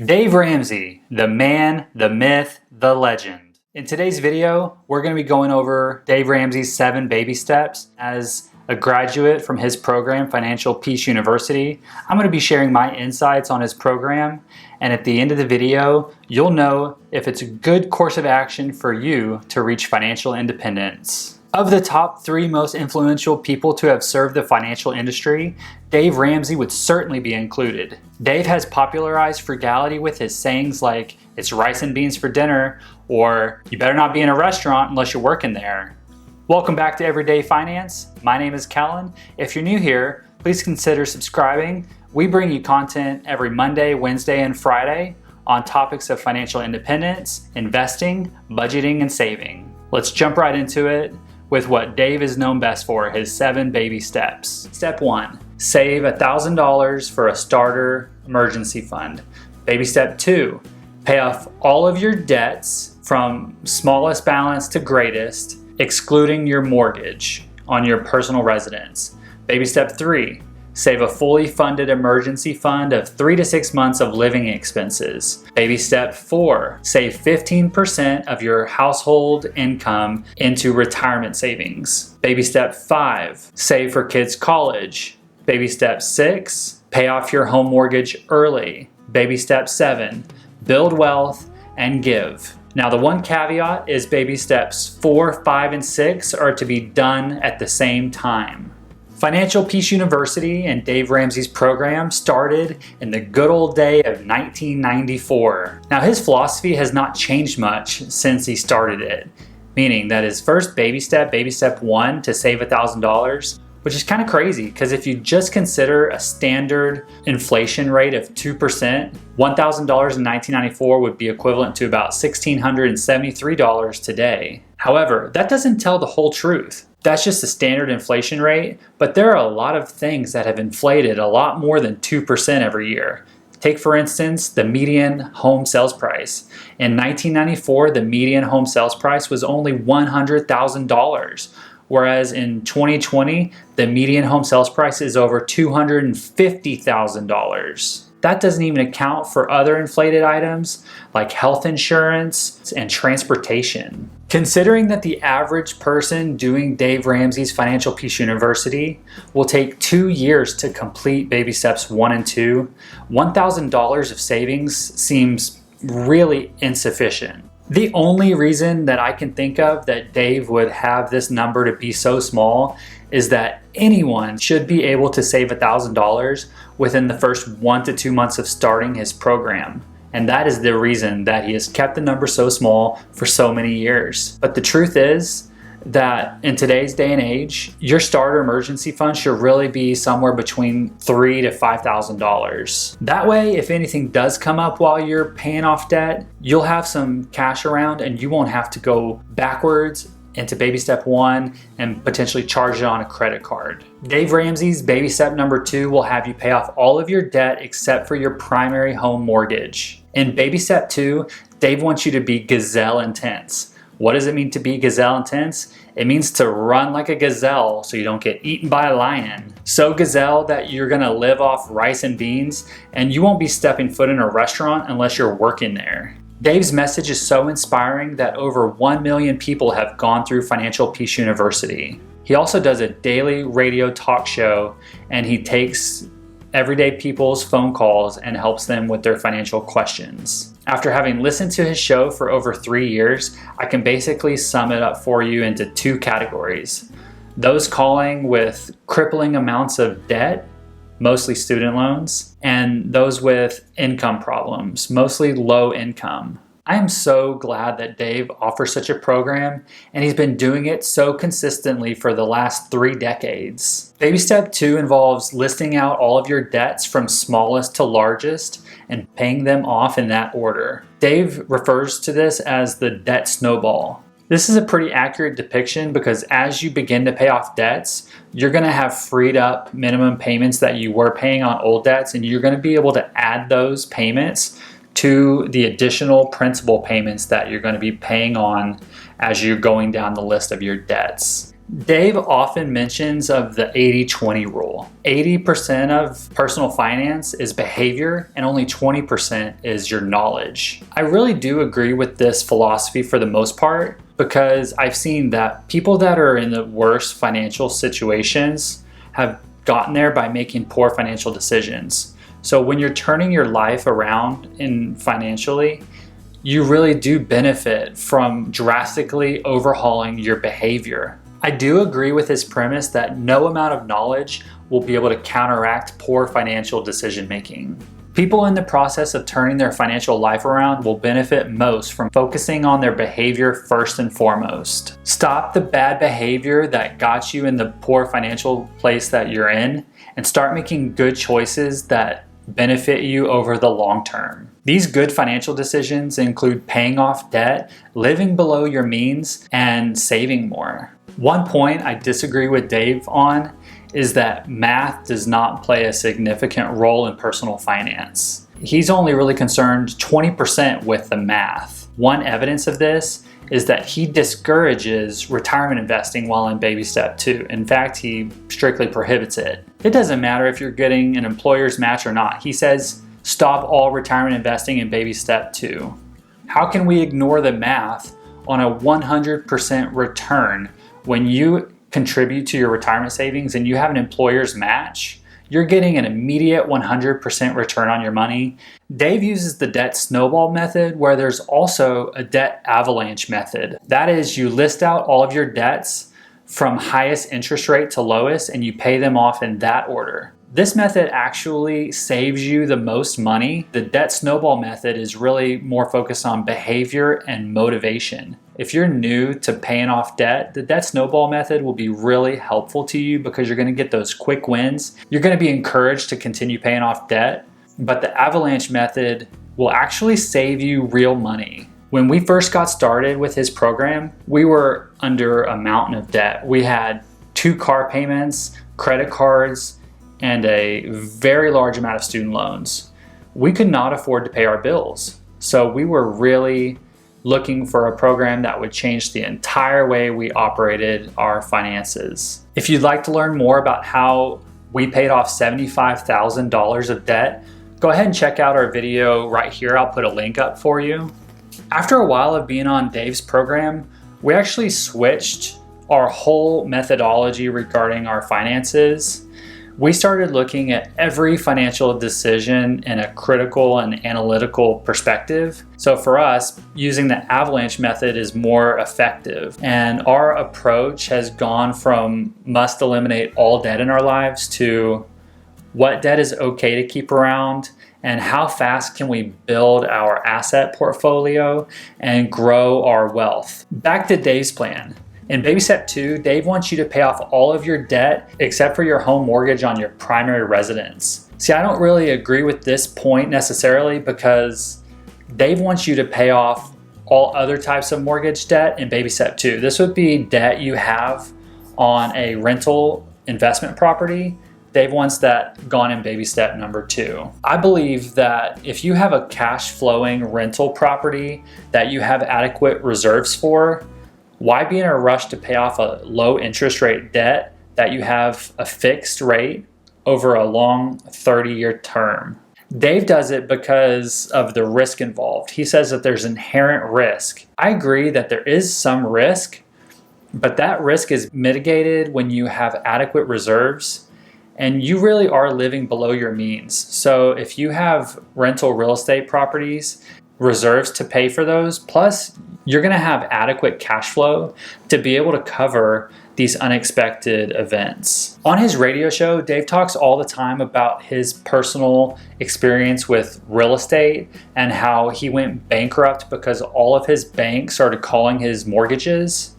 Dave Ramsey, the man, the myth, the legend. In today's video, we're going to be going over Dave Ramsey's 7 baby steps. As a graduate from his program, Financial Peace University, I'm going to be sharing my insights on his program. And at the end of the video, you'll know if it's a good course of action for you to reach financial independence. Of the top 3 most influential people to have served the financial industry, Dave Ramsey would certainly be included. Dave has popularized frugality with his sayings like, "It's rice and beans for dinner," or "You better not be in a restaurant unless you're working there." Welcome back to Everyday Finance. My name is Kellen. If you're new here, please consider subscribing. We bring you content every Monday, Wednesday, and Friday on topics of financial independence, investing, budgeting, and saving. Let's jump right into it with what Dave is known best for, his 7 baby steps. Step 1, save $1,000 for a starter emergency fund. Baby step 2, pay off all of your debts from smallest balance to greatest, excluding your mortgage on your personal residence. Baby step 3, save a fully funded emergency fund of 3 to 6 months of living expenses. Baby step 4, save 15% of your household income into retirement savings. Baby step 5, save for kids' college. Baby step 6, pay off your home mortgage early. Baby step 7, build wealth and give. Now, the one caveat is baby steps 4, 5, and 6 are to be done at the same time. Financial Peace University and Dave Ramsey's program started in the good old day of 1994. Now, his philosophy has not changed much since he started it, meaning that his first baby step 1, to save $1,000, which is kind of crazy because if you just consider a standard inflation rate of 2%, $1,000 in 1994 would be equivalent to about $1,673 today. However, that doesn't tell the whole truth. That's just the standard inflation rate, but there are a lot of things that have inflated a lot more than 2% every year. Take, for instance, the median home sales price. In 1994, the median home sales price was only $100,000, whereas in 2020, the median home sales price is over $250,000. That doesn't even account for other inflated items like health insurance and transportation. Considering that the average person doing Dave Ramsey's Financial Peace University will take 2 years to complete baby steps 1 and 2, $1,000 of savings seems really insufficient. The only reason that I can think of that Dave would have this number to be so small is that anyone should be able to save $1,000 within the first 1 to 2 months of starting his program. And that is the reason that he has kept the number so small for so many years. But the truth is that in today's day and age, your starter emergency fund should really be somewhere between $3,000 to $5,000. That way, if anything does come up while you're paying off debt, you'll have some cash around and you won't have to go backwards into baby step 1 and potentially charge it on a credit card. Dave Ramsey's baby step number 2 will have you pay off all of your debt except for your primary home mortgage. In baby step 2, Dave wants you to be gazelle intense. What does it mean to be gazelle intense? It means to run like a gazelle so you don't get eaten by a lion. So gazelle that you're gonna live off rice and beans and you won't be stepping foot in a restaurant unless you're working there. Dave's message is so inspiring that over 1 million people have gone through Financial Peace University. He also does a daily radio talk show and he takes everyday people's phone calls and helps them with their financial questions. After having listened to his show for over 3 years, I can basically sum it up for you into 2 categories. Those calling with crippling amounts of debt, mostly student loans, and those with income problems, mostly low income. I am so glad that Dave offers such a program and he's been doing it so consistently for the last 3 decades. Baby step 2 involves listing out all of your debts from smallest to largest and paying them off in that order. Dave refers to this as the debt snowball. This is a pretty accurate depiction because as you begin to pay off debts, you're going to have freed up minimum payments that you were paying on old debts, and you're going to be able to add those payments to the additional principal payments that you're going to be paying on as you're going down the list of your debts. Dave often mentions of the 80-20 rule. 80% of personal finance is behavior and only 20% is your knowledge. I really do agree with this philosophy for the most part, because I've seen that people that are in the worst financial situations have gotten there by making poor financial decisions. So when you're turning your life around financially, you really do benefit from drastically overhauling your behavior. I do agree with his premise that no amount of knowledge will be able to counteract poor financial decision making. People in the process of turning their financial life around will benefit most from focusing on their behavior first and foremost. Stop the bad behavior that got you in the poor financial place that you're in and start making good choices that benefit you over the long term. These good financial decisions include paying off debt, living below your means, and saving more. One point I disagree with Dave on is that math does not play a significant role in personal finance. He's only really concerned 20% with the math. One evidence of this is that he discourages retirement investing while in baby step 2. In fact, he strictly prohibits it. It doesn't matter if you're getting an employer's match or not. He says, stop all retirement investing in baby step 2. How can we ignore the math on a 100% return when you contribute to your retirement savings and you have an employer's match? You're getting an immediate 100% return on your money. Dave uses the debt snowball method, where there's also a debt avalanche method. That is, you list out all of your debts from highest interest rate to lowest and you pay them off in that order. This method actually saves you the most money. The debt snowball method is really more focused on behavior and motivation. If you're new to paying off debt, the debt snowball method will be really helpful to you because you're going to get those quick wins. You're going to be encouraged to continue paying off debt, but the avalanche method will actually save you real money. When we first got started with his program, we were under a mountain of debt. We had 2 car payments, credit cards, and a very large amount of student loans. We could not afford to pay our bills. So we were really looking for a program that would change the entire way we operated our finances. If you'd like to learn more about how we paid off $75,000 of debt, go ahead and check out our video right here. I'll put a link up for you. After a while of being on Dave's program, we actually switched our whole methodology regarding our finances. We started looking at every financial decision in a critical and analytical perspective. So for us, using the avalanche method is more effective. And our approach has gone from must eliminate all debt in our lives to what debt is okay to keep around and how fast can we build our asset portfolio and grow our wealth. Back to Dave's plan. In baby step 2, Dave wants you to pay off all of your debt except for your home mortgage on your primary residence. See, I don't really agree with this point necessarily, because Dave wants you to pay off all other types of mortgage debt in baby step 2. This would be debt you have on a rental investment property. Dave wants that gone in baby step number 2. I believe that if you have a cash flowing rental property that you have adequate reserves for, why be in a rush to pay off a low interest rate debt that you have a fixed rate over a long 30-year term? Dave does it because of the risk involved. He says that there's inherent risk. I agree that there is some risk, but that risk is mitigated when you have adequate reserves and you really are living below your means. So if you have rental real estate properties, reserves to pay for those, plus you're going to have adequate cash flow to be able to cover these unexpected events. On his radio show, Dave talks all the time about his personal experience with real estate and how he went bankrupt because all of his banks started calling his mortgages.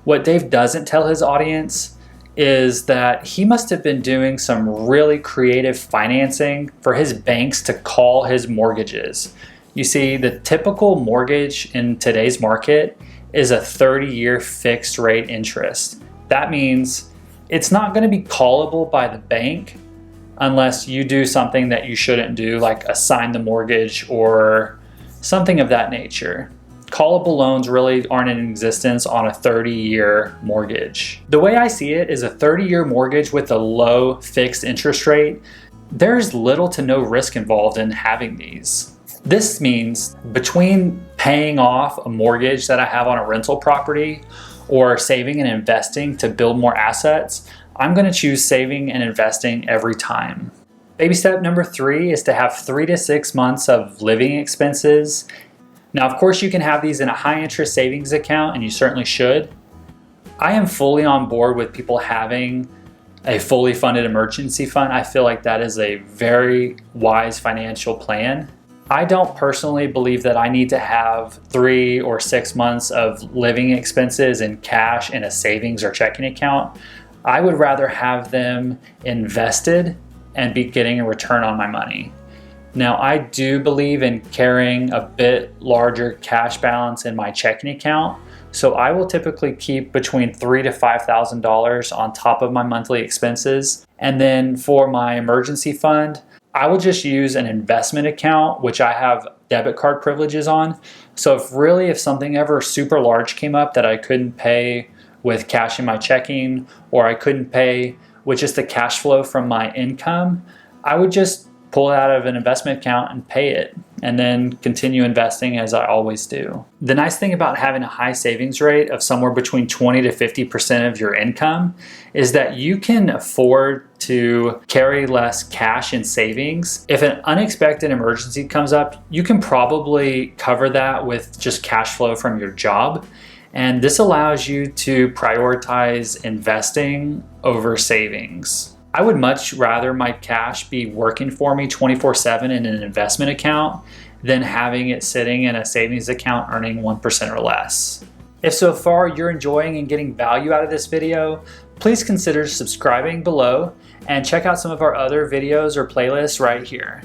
What Dave doesn't tell his audience is that he must have been doing some really creative financing for his banks to call his mortgages. You see, the typical mortgage in today's market is a 30-year fixed rate interest. That means it's not going to be callable by the bank unless you do something that you shouldn't do, like assign the mortgage or something of that nature. callable loans really aren't in existence on a 30-year mortgage. The way I see it is a 30-year mortgage with a low fixed interest rate. There's little to no risk involved in having these. This means between paying off a mortgage that I have on a rental property or saving and investing to build more assets, I'm going to choose saving and investing every time. Baby step number 3 is to have 3 to 6 months of living expenses. Now, of course, you can have these in a high interest savings account, and you certainly should. I am fully on board with people having a fully funded emergency fund. I feel like that is a very wise financial plan. I don't personally believe that I need to have 3 or 6 months of living expenses in cash in a savings or checking account. I would rather have them invested and be getting a return on my money. Now, I do believe in carrying a bit larger cash balance in my checking account, so I will typically keep between $3,000 to $5,000 on top of my monthly expenses. And then for my emergency fund, I will just use an investment account, which I have debit card privileges on. So if something ever super large came up that I couldn't pay with cash in my checking, or I couldn't pay with just the cash flow from my income, I would just pull it out of an investment account and pay it, and then continue investing as I always do. The nice thing about having a high savings rate of somewhere between 20 to 50% of your income is that you can afford to carry less cash in savings. If an unexpected emergency comes up, you can probably cover that with just cash flow from your job. And this allows you to prioritize investing over savings. I would much rather my cash be working for me 24/7 in an investment account than having it sitting in a savings account earning 1% or less. If so far you're enjoying and getting value out of this video, please consider subscribing below and check out some of our other videos or playlists right here.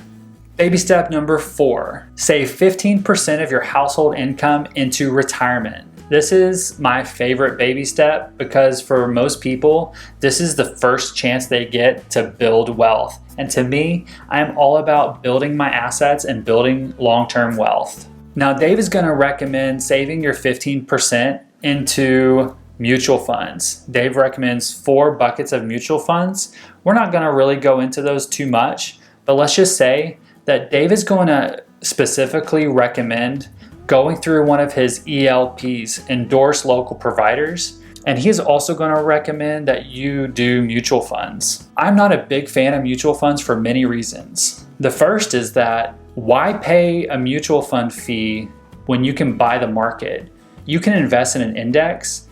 Baby step number 4, save 15% of your household income into retirement. This is my favorite baby step because for most people, this is the first chance they get to build wealth. And to me, I am all about building my assets and building long-term wealth. Now, Dave is going to recommend saving your 15% into mutual funds. Dave recommends 4 buckets of mutual funds. We're not going to really go into those too much, but let's just say that Dave is going to specifically recommend going through one of his ELPs, endorsed local providers, and he's also going to recommend that you do mutual funds. I'm not a big fan of mutual funds for many reasons. The first is that why pay a mutual fund fee when you can buy the market? You can invest in an index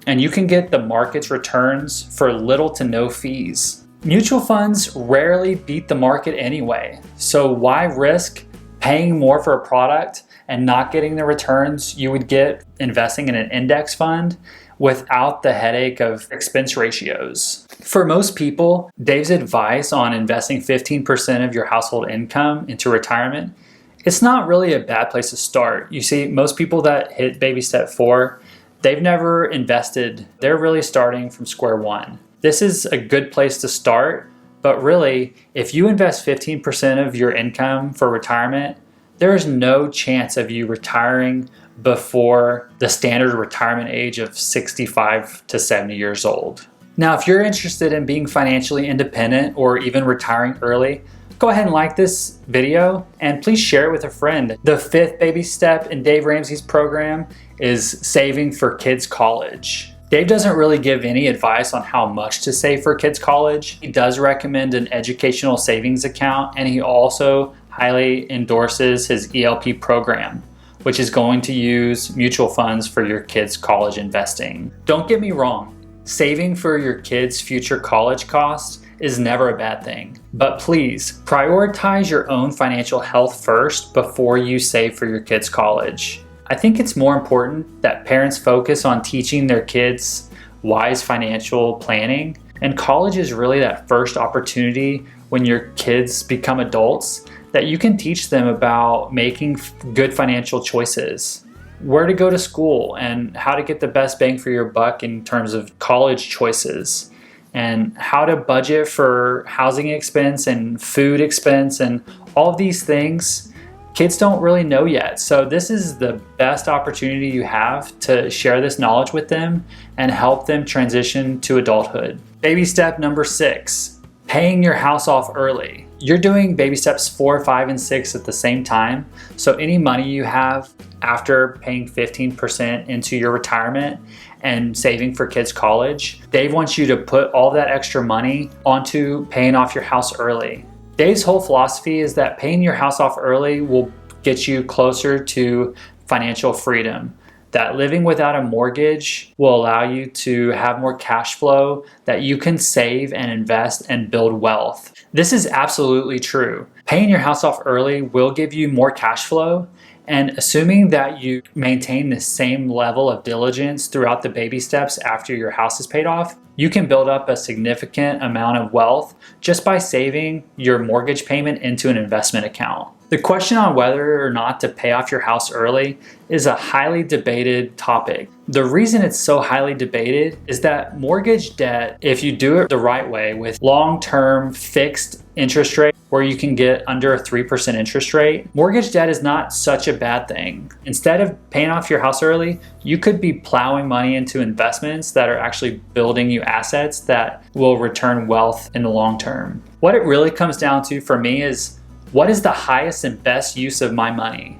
and you can get the market's returns for little to no fees. Mutual funds rarely beat the market anyway, so why risk paying more for a product and not getting the returns you would get investing in an index fund without the headache of expense ratios? For most people, Dave's advice on investing 15% of your household income into retirement, it's not really a bad place to start. You see, most people that hit baby step 4, they've never invested. They're really starting from square one. This is a good place to start, but really, if you invest 15% of your income for retirement, there is no chance of you retiring before the standard retirement age of 65 to 70 years old. Now, if you're interested in being financially independent or even retiring early, go ahead and like this video and please share it with a friend. The 5th baby step in Dave Ramsey's program is saving for kids' college. Dave doesn't really give any advice on how much to save for kids' college. He does recommend an educational savings account, and he also highly endorses his ELP program, which is going to use mutual funds for your kids' college investing. Don't get me wrong, saving for your kids' future college costs is never a bad thing, but please prioritize your own financial health first before you save for your kids' college. I think it's more important that parents focus on teaching their kids wise financial planning, and college is really that first opportunity when your kids become adults that you can teach them about making good financial choices, where to go to school, and how to get the best bang for your buck in terms of college choices, and how to budget for housing expense and food expense, and all of these things kids don't really know yet. So this is the best opportunity you have to share this knowledge with them and help them transition to adulthood. Baby step number 6, paying your house off early. You're doing baby steps 4, 5, and 6 at the same time. So any money you have after paying 15% into your retirement and saving for kids' college, Dave wants you to put all that extra money onto paying off your house early. Dave's whole philosophy is that paying your house off early will get you closer to financial freedom. That living without a mortgage will allow you to have more cash flow that you can save and invest and build wealth. This is absolutely true. Paying your house off early will give you more cash flow, and assuming that you maintain the same level of diligence throughout the baby steps after your house is paid off, you can build up a significant amount of wealth just by saving your mortgage payment into an investment account. The question on whether or not to pay off your house early is a highly debated topic. The reason it's so highly debated is that mortgage debt, if you do it the right way with long-term fixed interest rate where you can get under a 3% interest rate, mortgage debt is not such a bad thing. Instead of paying off your house early, you could be plowing money into investments that are actually building you assets that will return wealth in the long term. What it really comes down to for me is, what is the highest and best use of my money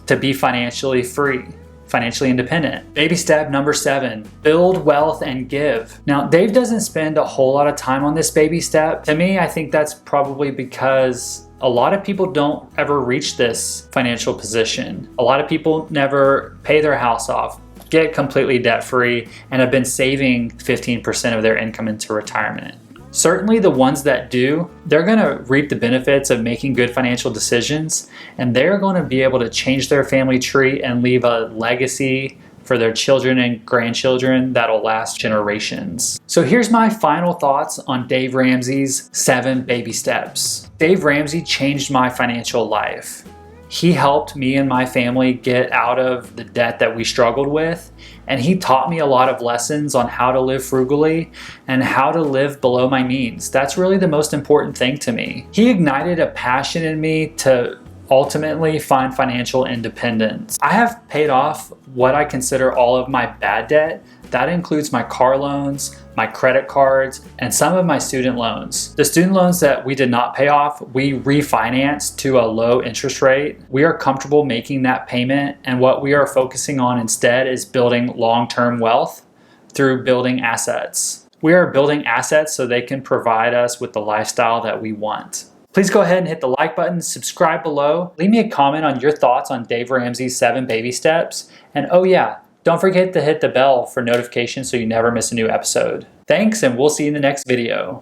to be financially free, financially independent? Baby step number 7, build wealth and give. Now, Dave doesn't spend a whole lot of time on this baby step. To me, I think that's probably because a lot of people don't ever reach this financial position. A lot of people never pay their house off, get completely debt-free, and have been saving 15% of their income into retirement. Certainly the ones that do, they're going to reap the benefits of making good financial decisions, and they're going to be able to change their family tree and leave a legacy for their children and grandchildren that'll last generations. So here's my final thoughts on Dave Ramsey's 7 baby steps. Dave Ramsey changed my financial life. He helped me and my family get out of the debt that we struggled with, and he taught me a lot of lessons on how to live frugally and how to live below my means. That's really the most important thing to me. He ignited a passion in me to ultimately find financial independence. I have paid off what I consider all of my bad debt. That includes my car loans, my credit cards, and some of my student loans. The student loans that we did not pay off, we refinanced to a low interest rate. We are comfortable making that payment, and what we are focusing on instead is building long-term wealth through building assets. We are building assets so they can provide us with the lifestyle that we want. Please go ahead and hit the like button, subscribe below, leave me a comment on your thoughts on Dave Ramsey's 7 baby steps, and oh yeah, don't forget to hit the bell for notifications so you never miss a new episode. Thanks, and we'll see you in the next video.